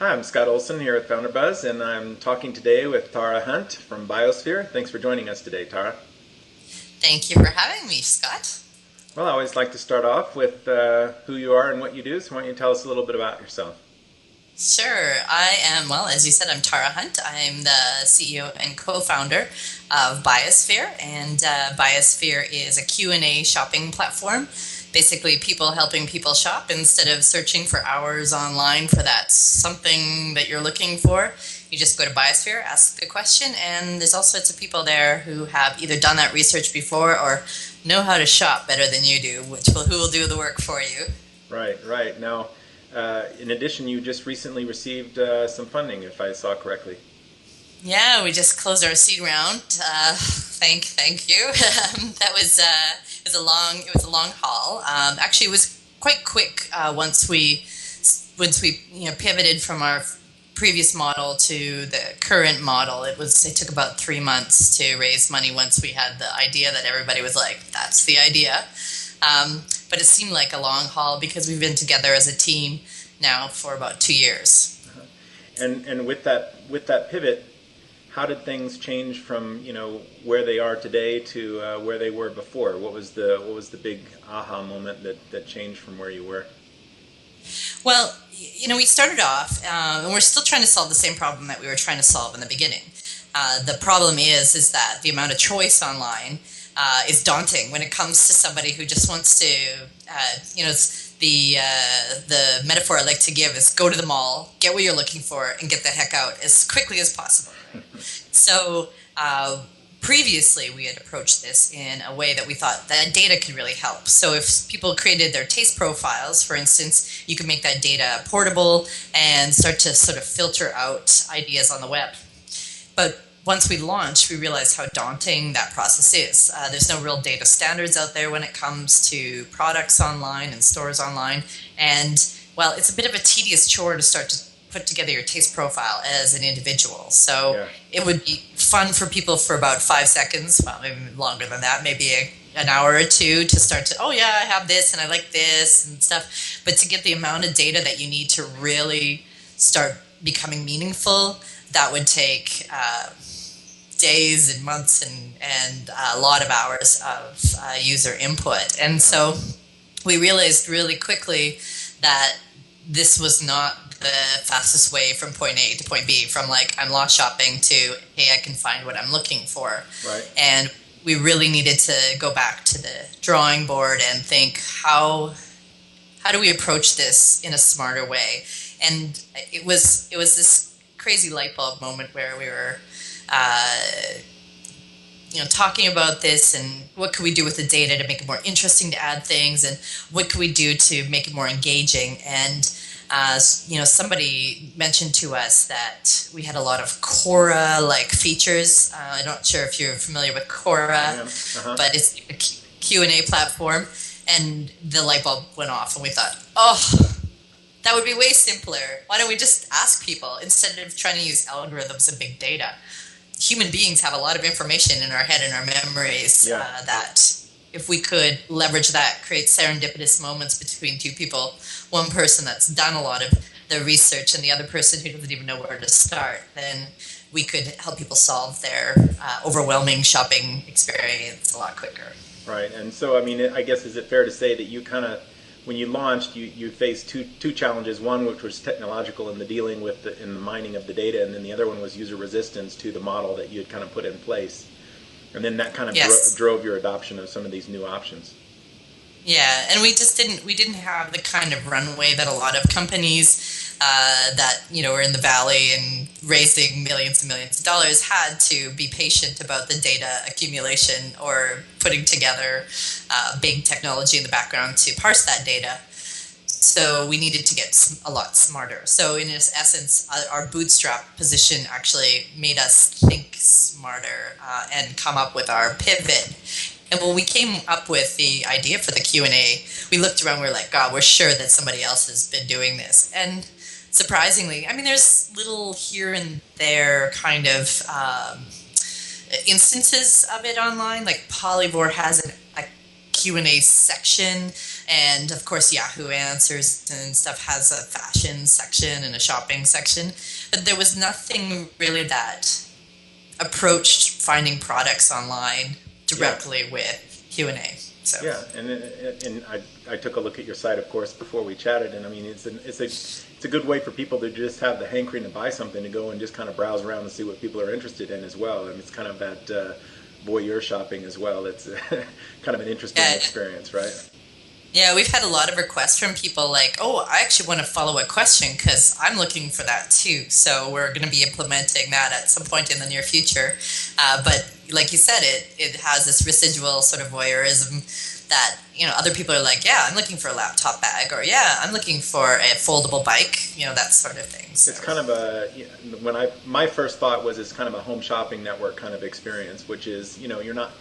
Hi, I'm Scott Olson here at FounderBuzz, and I'm talking today with Tara Hunt from Buyosphere. Thanks for joining us today, Tara. Thank you for having me, Scott. Well, I always like to start off with who you are and what you do, so why don't you tell us a little bit about yourself? Sure. I am, well, as you said, I'm Tara Hunt. I'm the CEO and co-founder of Buyosphere, and Buyosphere is a Q&A shopping platform. Basically, people helping people shop instead of searching for hours online for that something that you're looking for. You just go to Buyosphere, ask the question, and there's all sorts of people there who have either done that research before or know how to shop better than you do, who will do the work for you. Right, right. Now, in addition, you just recently received some funding, if I saw correctly. Yeah, we just closed our seed round. Thank you. That was it was a long haul. Actually, it was quite quick once we pivoted from our previous model to the current model. It took about 3 months to raise money once we had the idea that everybody was like, that's the idea. But it seemed like a long haul because we've been together as a team now for about 2 years. And with that pivot, how did things change from where they are today to where they were before? What was the big aha moment that changed from where you were? Well, we started off, and we're still trying to solve the same problem that we were trying to solve in the beginning. The problem is that the amount of choice online is daunting when it comes to somebody who just wants to, the metaphor I like to give is go to the mall, get what you're looking for, and get the heck out as quickly as possible. So previously we had approached this in a way that we thought that data could really help. So if people created their taste profiles, for instance, you can make that data portable and start to sort of filter out ideas on the web. But once we launched, we realized how daunting that process is. There's no real data standards out there when it comes to products online and stores online. And, well, it's a bit of a tedious chore to start to put together your taste profile as an individual. So It would be fun for people for about 5 seconds, well, maybe longer than that, maybe an hour or two to start to, oh yeah, I have this and I like this and stuff. But to get the amount of data that you need to really start becoming meaningful, that would take days and months and a lot of hours of user input. And so we realized really quickly that this was not the fastest way from point A to point B, from like I'm lost shopping to hey, I can find what I'm looking for. Right. And we really needed to go back to the drawing board and think how do we approach this in a smarter way? And it was this crazy light bulb moment where we were talking about this and what could we do with the data to make it more interesting to add things, and what could we do to make it more engaging. And somebody mentioned to us that we had a lot of Quora-like features. I'm not sure if you're familiar with Quora, but it's a Q&A platform. And the light bulb went off, and we thought, oh, that would be way simpler. Why don't we just ask people instead of trying to use algorithms and big data? Human beings have a lot of information in our head and our memories that if we could leverage that, create serendipitous moments between two people, one person that's done a lot of the research and the other person who doesn't even know where to start, then we could help people solve their overwhelming shopping experience a lot quicker. Right, and so, I mean, I guess, is it fair to say that you kind of, when you launched, you faced two challenges, one which was technological in the dealing with in the mining of the data, and then the other one was user resistance to the model that you had kind of put in place. And then that kind of drove your adoption of some of these new options. Yeah, and we didn't have the kind of runway that a lot of companies that were in the valley and raising millions and millions of dollars had to be patient about the data accumulation or putting together big technology in the background to parse that data. So we needed to get a lot smarter. So in essence, our bootstrap position actually made us think smarter and come up with our pivot. And when we came up with the idea for the Q&A, we looked around, we were like, God, we're sure that somebody else has been doing this. And surprisingly, I mean, there's little here and there kind of instances of it online. Like Polyvore has a Q&A section, And of course, Yahoo Answers and stuff has a fashion section and a shopping section. But there was nothing really that approached finding products online directly with Q&A. So. Yeah, and I took a look at your site, of course, before we chatted, and I mean, it's a good way for people to just have the hankering to buy something, to go and just kind of browse around and see what people are interested in as well. And it's kind of that voyeur shopping as well. It's kind of an interesting experience, right? Yeah, we've had a lot of requests from people like, oh, I actually want to follow a question because I'm looking for that too. So we're going to be implementing that at some point in the near future. But like you said, it has this residual sort of voyeurism that, other people are like, yeah, I'm looking for a laptop bag, or yeah, I'm looking for a foldable bike, that sort of thing. So. It's kind of my first thought was it's kind of a home shopping network kind of experience, which is, you're not,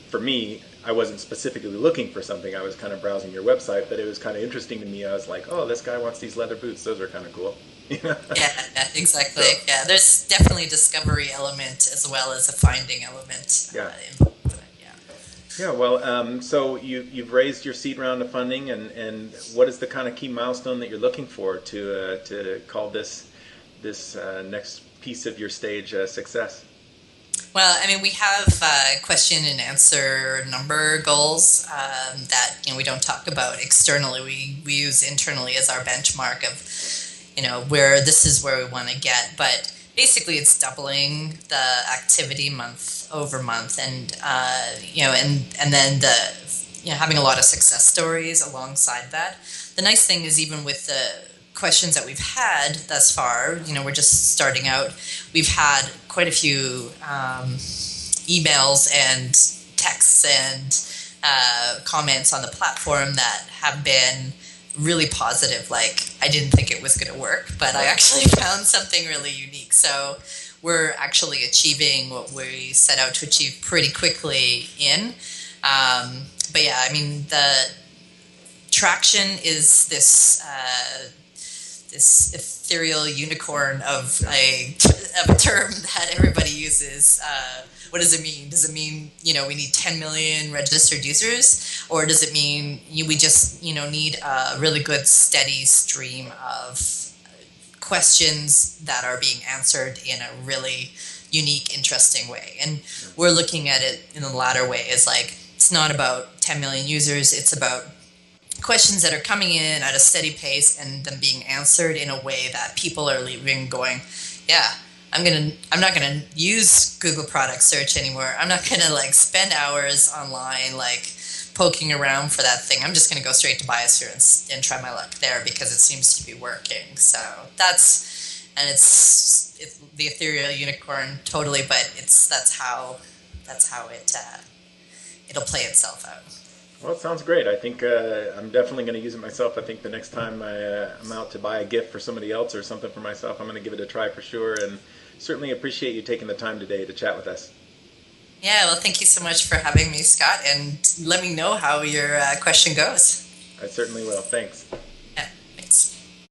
for me, I wasn't specifically looking for something. I was kind of browsing your website, but it was kind of interesting to me. I was like, oh, this guy wants these leather boots. Those are kind of cool. Yeah, exactly. So, yeah, there's definitely a discovery element as well as a finding element. Yeah. Yeah, well, so you've raised your seed round of funding, and what is the kind of key milestone that you're looking for to call this next piece of your stage success? Well, I mean, we have question and answer number goals that we don't talk about externally. We use internally as our benchmark of where this is where we want to get, but basically it's doubling the activity month over month, and and then having a lot of success stories alongside that. The nice thing is, even with the questions that we've had thus far, we're just starting out. We've had quite a few emails and texts and comments on the platform that have been really positive. Like, I didn't think it was going to work, but I actually found something really unique. So we're actually achieving what we set out to achieve pretty quickly in. But yeah, I mean, the traction is this ethereal unicorn of a term that everybody uses. What does it mean? Does it mean we need 10 million registered users, or does it mean we just need a really good steady stream of questions that are being answered in a really unique, interesting way? And we're looking at it in the latter way as like, it's not about 10 million users, it's about questions that are coming in at a steady pace and them being answered in a way that people are leaving going, yeah, I'm not gonna use Google product search anymore. I'm not gonna spend hours online poking around for that thing. I'm just gonna go straight to Buyosphere and try my luck there because it seems to be working. So it's the ethereal unicorn totally, but that's how it'll play itself out. Well, it sounds great. I think I'm definitely going to use it myself. I think the next time I'm out to buy a gift for somebody else or something for myself, I'm going to give it a try for sure. And certainly appreciate you taking the time today to chat with us. Yeah, well, thank you so much for having me, Scott. And let me know how your question goes. I certainly will. Thanks.